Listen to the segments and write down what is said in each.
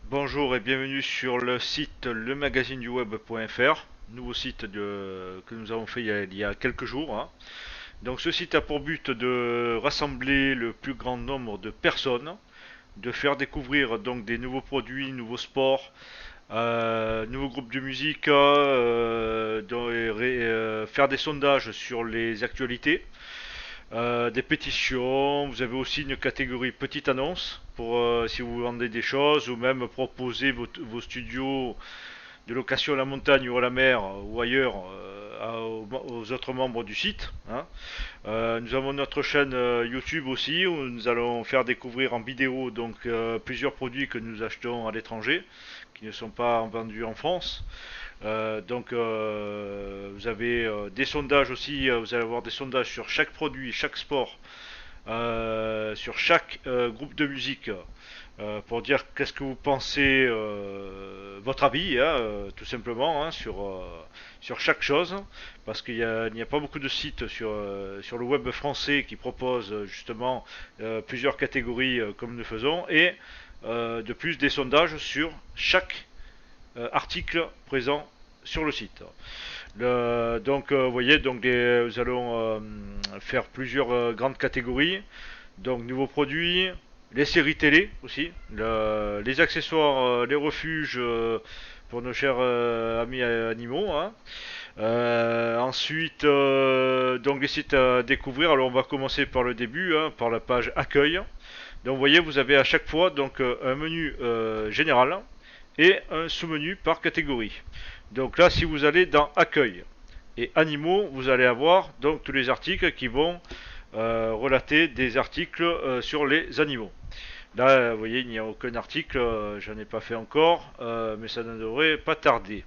Bonjour et bienvenue sur le site lemagazineduweb.fr, nouveau site que nous avons fait il y a quelques jours, hein. Donc ce site a pour but de rassembler le plus grand nombre de personnes, de faire découvrir donc des nouveaux produits, nouveaux sports, nouveaux groupes de musique, faire des sondages sur les actualités, des pétitions. Vous avez aussi une catégorie petite annonce pour si vous vendez des choses ou même proposer vos studios de location à la montagne ou à la mer ou ailleurs aux autres membres du site, hein. Nous avons notre chaîne YouTube aussi où nous allons faire découvrir en vidéo donc plusieurs produits que nous achetons à l'étranger qui ne sont pas vendus en France. Vous avez des sondages aussi, vous allez avoir des sondages sur chaque produit, chaque sport, sur chaque groupe de musique, pour dire qu'est-ce que vous pensez, votre avis, hein, tout simplement, hein, sur chaque chose, parce qu'il n'y a pas beaucoup de sites sur le web français qui proposent justement plusieurs catégories comme nous faisons, et de plus des sondages sur chaque article présent sur le site. Vous voyez, nous allons faire plusieurs grandes catégories. Donc, nouveaux produits, les séries télé aussi, les accessoires, les refuges pour nos chers amis animaux, hein. Ensuite, donc les sites à découvrir. Alors, on va commencer par le début, hein, par la page accueil. Donc, vous voyez, vous avez à chaque fois donc un menu général et un sous-menu par catégorie. Donc là, si vous allez dans accueil et animaux, vous allez avoir donc tous les articles qui vont relater des articles sur les animaux. Là, vous voyez, il n'y a aucun article, j'en ai pas fait encore, mais ça ne devrait pas tarder.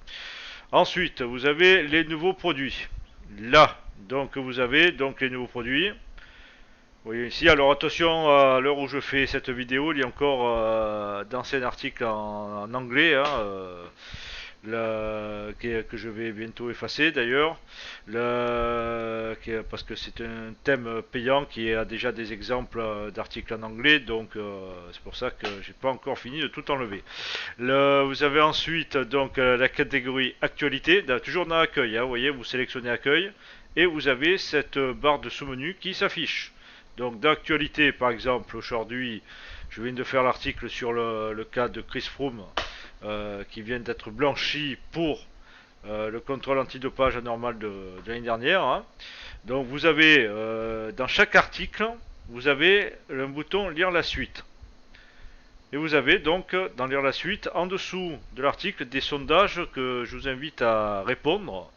Ensuite, vous avez les nouveaux produits. Là, donc vous avez donc les nouveaux produits. Vous voyez ici, alors attention, à l'heure où je fais cette vidéo, il y a encore d'anciens articles en anglais, hein, que je vais bientôt effacer d'ailleurs, parce que c'est un thème payant qui a déjà des exemples d'articles en anglais, donc c'est pour ça que j'ai pas encore fini de tout enlever. Vous avez ensuite donc la catégorie actualité, toujours dans accueil, hein, vous voyez, vous sélectionnez accueil et vous avez cette barre de sous-menu qui s'affiche. Donc d'actualité, par exemple, aujourd'hui, je viens de faire l'article sur le cas de Chris Froome qui vient d'être blanchi pour le contrôle antidopage anormal de l'année dernière, hein. Donc vous avez dans chaque article, vous avez un bouton lire la suite. Et vous avez donc dans lire la suite, en dessous de l'article, des sondages que je vous invite à répondre.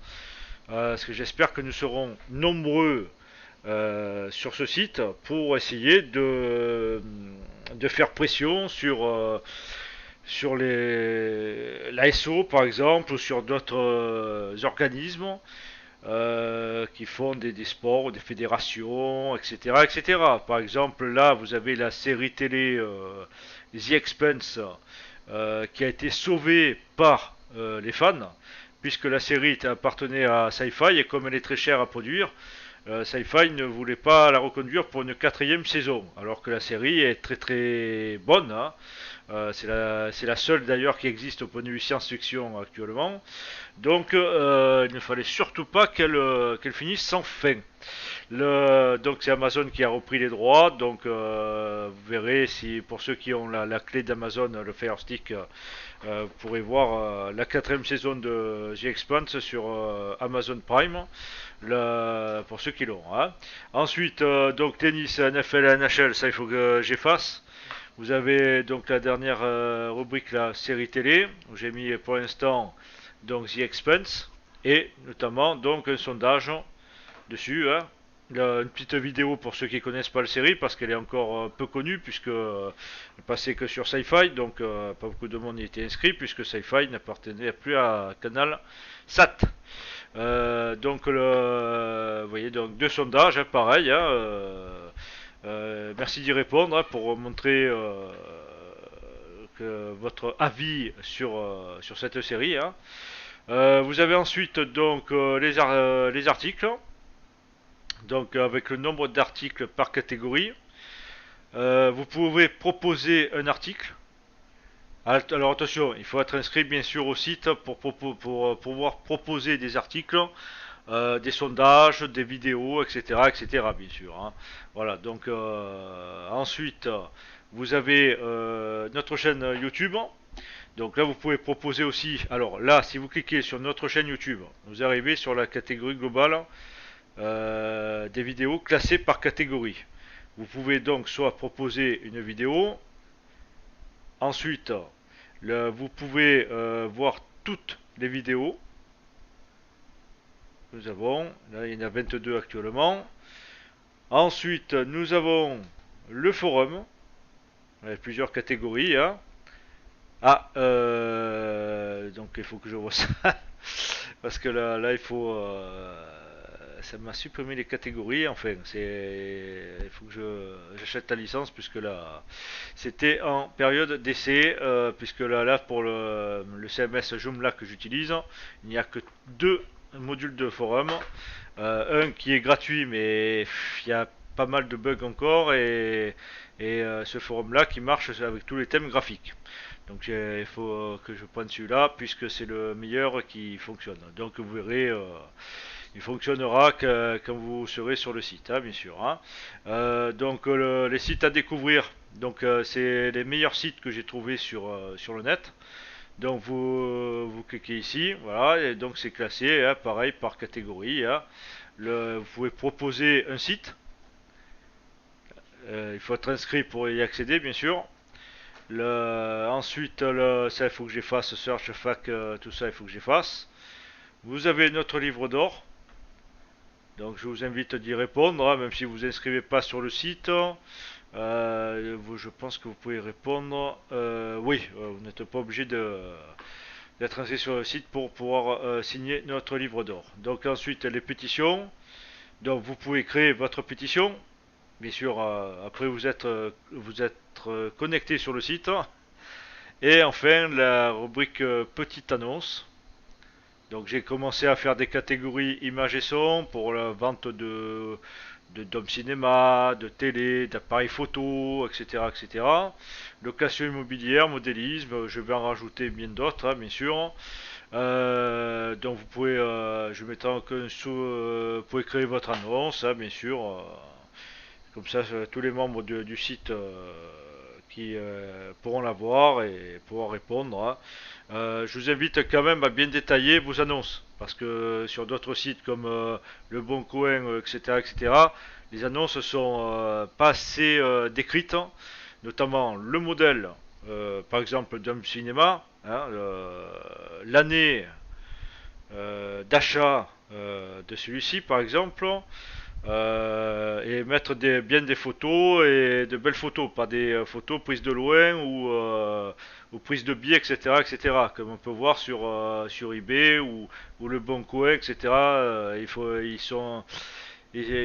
Parce que j'espère que nous serons nombreux sur ce site pour essayer de faire pression sur l'ASO par exemple ou sur d'autres organismes qui font des sports, des fédérations, etc., etc. Par exemple, là, vous avez la série télé The Expanse qui a été sauvée par les fans, puisque la série appartenait à Sci-Fi et comme elle est très chère à produire, Sci-Fi ne voulait pas la reconduire pour une quatrième saison, alors que la série est très très bonne, hein. C'est la seule d'ailleurs qui existe au point de vue science-fiction actuellement. Donc il ne fallait surtout pas qu'elle finisse sans fin. Donc c'est Amazon qui a repris les droits. Donc vous verrez si pour ceux qui ont la clé d'Amazon, le Fire Stick, vous pourrez voir la quatrième saison de The Expanse sur Amazon Prime. Pour ceux qui l'ont, hein. Ensuite, donc tennis, NFL, NHL, ça il faut que j'efface. Vous avez donc la dernière rubrique, la série télé, où j'ai mis pour l'instant donc The Expense, et notamment donc un sondage dessus, hein. Une petite vidéo pour ceux qui connaissent pas la série, parce qu'elle est encore peu connue, puisque elle passait que sur Sci-Fi, donc pas beaucoup de monde y était inscrit, puisque Sci-Fi n'appartenait plus à Canal Sat. Vous voyez donc deux sondages, hein, pareil, hein, merci d'y répondre, hein, pour montrer votre avis sur cette série, hein. Vous avez ensuite donc les articles, donc avec le nombre d'articles par catégorie. Vous pouvez proposer un article Alors attention, il faut être inscrit bien sûr au site pour pouvoir proposer des articles, des sondages, des vidéos, etc., etc. Bien sûr, hein. Voilà. Donc ensuite, vous avez notre chaîne YouTube. Donc là, vous pouvez proposer aussi. Alors là, si vous cliquez sur notre chaîne YouTube, vous arrivez sur la catégorie globale des vidéos classées par catégorie. Vous pouvez donc soit proposer une vidéo, ensuite vous pouvez voir toutes les vidéos. Nous avons, là il y en a 22 actuellement. Ensuite, nous avons le forum, avec plusieurs catégories, hein. Ah, donc il faut que je vois ça. Parce que là il faut. Ça m'a supprimé les catégories, enfin, il faut que j'achète la licence, puisque là, c'était en période d'essai, puisque là pour le CMS Joomla que j'utilise, il n'y a que deux modules de forum. Un qui est gratuit, mais il y a pas mal de bugs encore, et ce forum-là qui marche avec tous les thèmes graphiques. Donc il faut que je prenne celui-là, puisque c'est le meilleur qui fonctionne. Donc vous verrez, il fonctionnera quand vous serez sur le site, hein, bien sûr, hein. Donc les sites à découvrir, donc c'est les meilleurs sites que j'ai trouvés sur le net. Donc vous cliquez ici, voilà, et donc c'est classé, hein, pareil par catégorie, hein. Vous pouvez proposer un site. Il faut être inscrit pour y accéder, bien sûr. Ensuite, ça il faut que j'efface, search, fac, tout ça il faut que j'efface. Vous avez notre livre d'or. Donc je vous invite d'y répondre, hein, même si vous ne vous inscrivez pas sur le site. Je pense que vous pouvez répondre. Oui, vous n'êtes pas obligé d'être inscrit sur le site pour pouvoir signer notre livre d'or. Donc ensuite les pétitions. Donc vous pouvez créer votre pétition. Bien sûr, après vous êtes connecté sur le site. Et enfin la rubrique petite annonce. Donc j'ai commencé à faire des catégories images et son pour la vente d'home cinéma, de télé, d'appareils photo, etc., etc. Location immobilière, modélisme, je vais en rajouter bien d'autres, hein, bien sûr. Donc je mettrai que vous pouvez créer votre annonce, hein, bien sûr. Comme ça, tous les membres du site qui pourront la voir et pouvoir répondre, hein. Je vous invite quand même à bien détailler vos annonces, parce que sur d'autres sites comme Le Bon Coin, etc., etc., les annonces sont pas assez décrites, hein, notamment le modèle, par exemple d'un cinéma, hein, l'année d'achat de celui-ci, par exemple, et mettre bien des photos et de belles photos, pas des photos prises de loin ou prises de biais, etc., etc., comme on peut voir sur eBay ou le Bon Coin, etc. Ils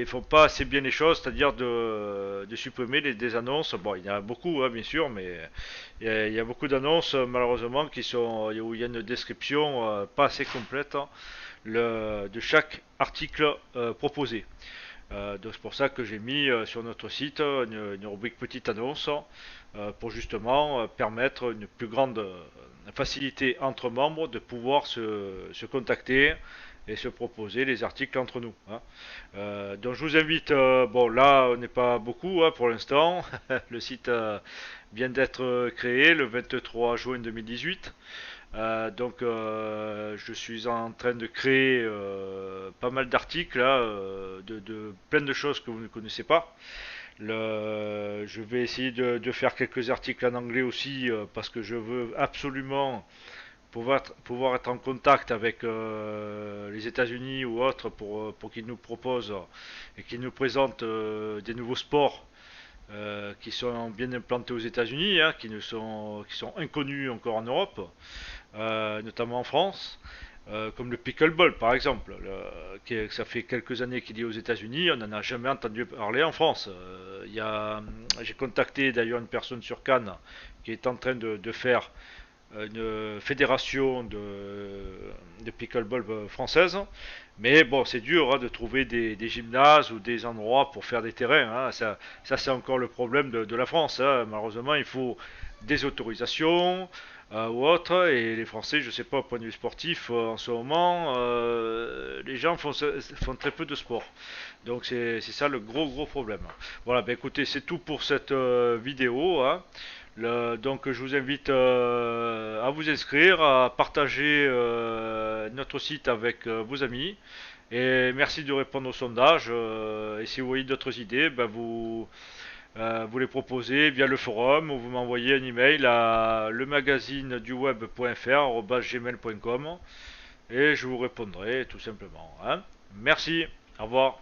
font pas assez bien les choses, c'est-à-dire de supprimer des annonces. Bon, il y en a beaucoup, hein, bien sûr, mais il y a beaucoup d'annonces malheureusement où il y a une description pas assez complète, hein, de chaque article proposé. Donc c'est pour ça que j'ai mis sur notre site une rubrique petite annonce, pour justement permettre une plus grande facilité entre membres de pouvoir se contacter et se proposer les articles entre nous, hein. Donc je vous invite, bon là on n'est pas beaucoup, hein, pour l'instant, le site vient d'être créé le 23 juin 2018. Donc je suis en train de créer pas mal d'articles là, de plein de choses que vous ne connaissez pas. Je vais essayer de faire quelques articles en anglais aussi, parce que je veux absolument pouvoir être en contact avec les États-Unis ou autres pour qu'ils nous proposent et qu'ils nous présentent des nouveaux sports qui sont bien implantés aux États-Unis, hein, qui sont inconnus encore en Europe, notamment en France, comme le pickleball par exemple, ça fait quelques années qu'il est aux États-Unis, on n'en a jamais entendu parler en France. J'ai contacté d'ailleurs une personne sur Cannes qui est en train de faire une fédération de pickleball française. Mais bon, c'est dur, hein, de trouver des gymnases ou des endroits pour faire des terrains, hein. Ça c'est encore le problème de la France, hein. Malheureusement, il faut des autorisations ou autre. Et les Français, je sais pas, au point de vue sportif, en ce moment, les gens font très peu de sport. Donc c'est ça le gros problème. Voilà, ben écoutez, c'est tout pour cette vidéo, hein. Donc je vous invite à vous inscrire, à partager notre site avec vos amis. Et merci de répondre au sondage. Et si vous voyez d'autres idées, ben vous les proposez via le forum ou vous m'envoyez un email à lemagazineduweb.fr@gmail.com et je vous répondrai tout simplement, hein. Merci, au revoir.